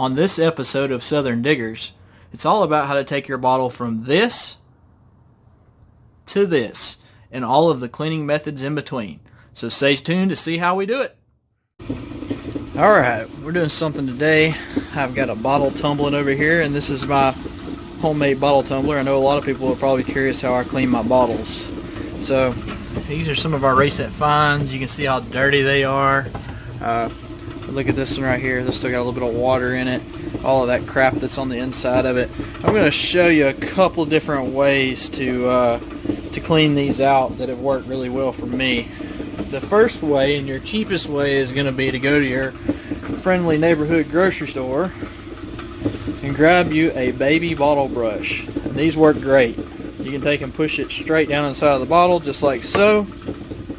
On this episode of Southern Diggers, it's all about how to take your bottle from this to this and all of the cleaning methods in between. So stay tuned to see how we do it. Alright, we're doing something today. I've got a bottle tumbling over here, and this is my homemade bottle tumbler. I know a lot of people are probably curious how I clean my bottles. So these are some of our recent finds. You can see how dirty they are. Look at this one right here. This still got a little bit of water in it. All of that crap that's on the inside of it. I'm going to show you a couple different ways to clean these out that have worked really well for me. The first way, and your cheapest way, is going to be to go to your friendly neighborhood grocery store and grab you a baby bottle brush. And these work great. You can take and push it straight down inside of the bottle, just like so,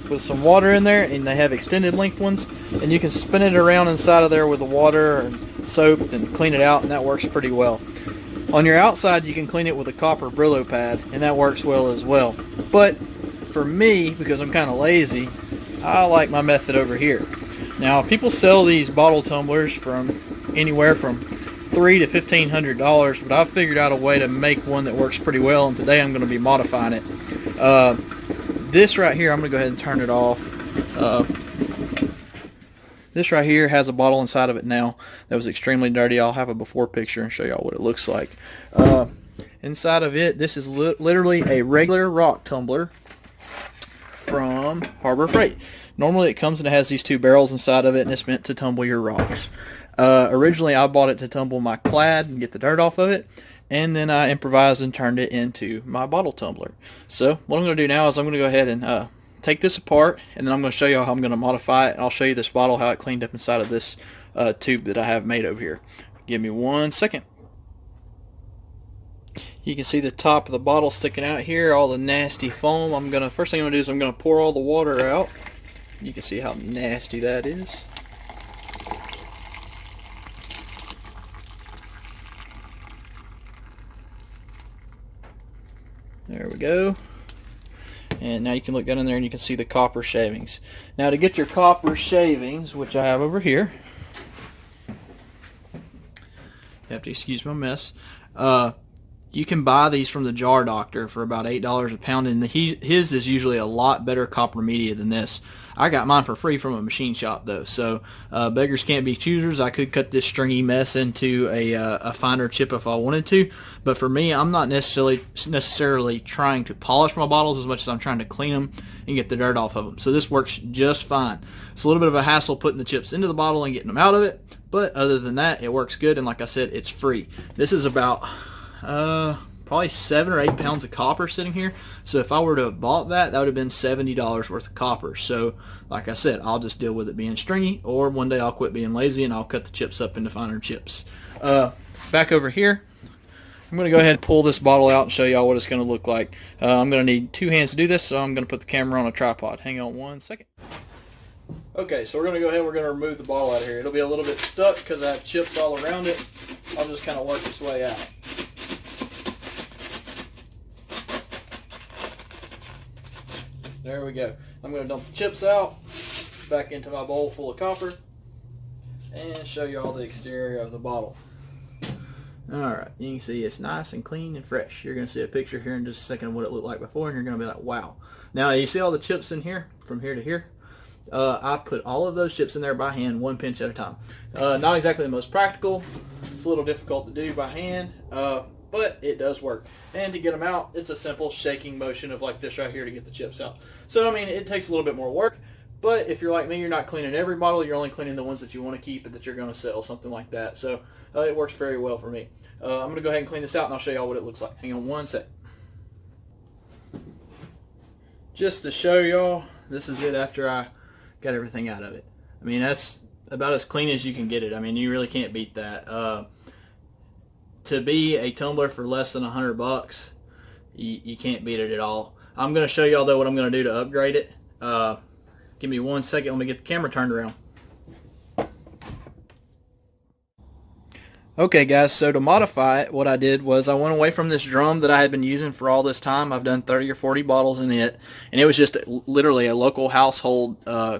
with some water in there, and they have extended length ones, and you can spin it around inside of there with the water and soap and clean it out, and that works pretty well. On your outside, you can clean it with a copper Brillo pad, and that works well as well. But for me, because I'm kind of lazy, I like my method over here. Now, people sell these bottle tumblers from anywhere from $300 to $1,500, but I've figured out a way to make one that works pretty well, and today I'm going to be modifying it. This right here, I'm going to go ahead and turn it off. This right here has a bottle inside of it now that was extremely dirty. I'll have a before picture and show y'all what it looks like. Inside of it, this is literally a regular rock tumbler from Harbor Freight. Normally it comes and it has these two barrels inside of it, and it's meant to tumble your rocks. Originally I bought it to tumble my clad and get the dirt off of it, and then I improvised and turned it into my bottle tumbler. So what I'm going to do now is I'm going to go ahead and take this apart, and then I'm going to show you how I'm going to modify it, and I'll show you this bottle, how it cleaned up inside of this tube that I have made over here. Give me 1 second. You can see the top of the bottle sticking out here, all the nasty foam. First thing I'm going to do is I'm going to pour all the water out. You can see how nasty that is. There we go. And now you can look down in there and you can see the copper shavings. Now to get your copper shavings, which I have over here, you have to excuse my mess. You can buy these from the Jar Doctor for about $8 a pound, and his is usually a lot better copper media than this. I got mine for free from a machine shop though, so beggars can't be choosers. I could cut this stringy mess into a finer chip if I wanted to, but for me, I'm not necessarily trying to polish my bottles as much as I'm trying to clean them and get the dirt off of them. So this works just fine. It's a little bit of a hassle putting the chips into the bottle and getting them out of it, but other than that, it works good, and like I said, it's free. This is about probably 7 or 8 pounds of copper sitting here. So if I were to have bought that, that would have been $70 worth of copper. So like I said, I'll just deal with it being stringy, or one day I'll quit being lazy and I'll cut the chips up into finer chips. Back over here, I'm going to go ahead and pull this bottle out and show y'all what it's going to look like. I'm going to need 2 hands to do this, so I'm going to put the camera on a tripod. Hang on 1 second. Okay, so we're going to go ahead and we're going to remove the bottle out of here. It'll be a little bit stuck because I have chips all around it. I'll just kind of work this way out. There we go. I'm going to dump the chips out back into my bowl full of copper and show you all the exterior of the bottle. Alright, you can see it's nice and clean and fresh. You're going to see a picture here in just a second of what it looked like before, and you're going to be like, wow. Now, you see all the chips in here, from here to here? I put all of those chips in there by hand, 1 pinch at a time. Not exactly the most practical. It's a little difficult to do by hand, but it does work. And to get them out, it's a simple shaking motion of like this right here to get the chips out. So, I mean, it takes a little bit more work, but if you're like me, you're not cleaning every bottle, you're only cleaning the ones that you want to keep and that you're going to sell, something like that. So, it works very well for me. I'm going to go ahead and clean this out, and I'll show y'all what it looks like. Hang on 1 sec. Just to show y'all, this is it after I got everything out of it. I mean, that's about as clean as you can get it. I mean, you really can't beat that. To be a tumbler for less than $100, you can't beat it at all. I'm going to show y'all though what I'm going to do to upgrade it. Give me 1 second. Let me get the camera turned around. Okay guys, so to modify it, what I did was I went away from this drum that I had been using for all this time. I've done 30 or 40 bottles in it, and it was just literally a local household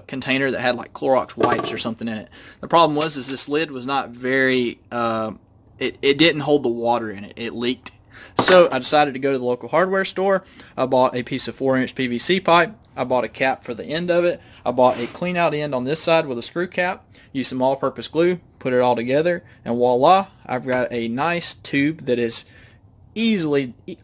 container that had like Clorox wipes or something in it. The problem was is this lid was not very, it didn't hold the water in it. It leaked. So I decided to go to the local hardware store. I bought a piece of 4-inch PVC pipe. I bought a cap for the end of it. I bought a clean out end on this side with a screw cap. Used some all-purpose glue, put it all together, and voila, I've got a nice tube that is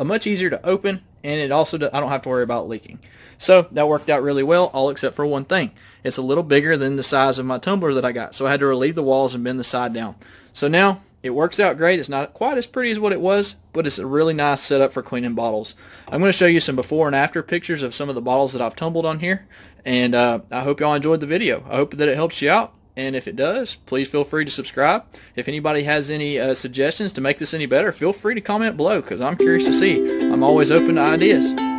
much easier to open, and it also I don't have to worry about leaking. So that worked out really well, all except for one thing. It's a little bigger than the size of my tumbler that I got, so I had to relieve the walls and bend the side down. So now it works out great. It's not quite as pretty as what it was, but it's a really nice setup for cleaning bottles. I'm going to show you some before and after pictures of some of the bottles that I've tumbled on here, and I hope y'all enjoyed the video. I hope that it helps you out. And if it does, please feel free to subscribe. If anybody has any suggestions to make this any better, feel free to comment below because I'm curious to see. I'm always open to ideas.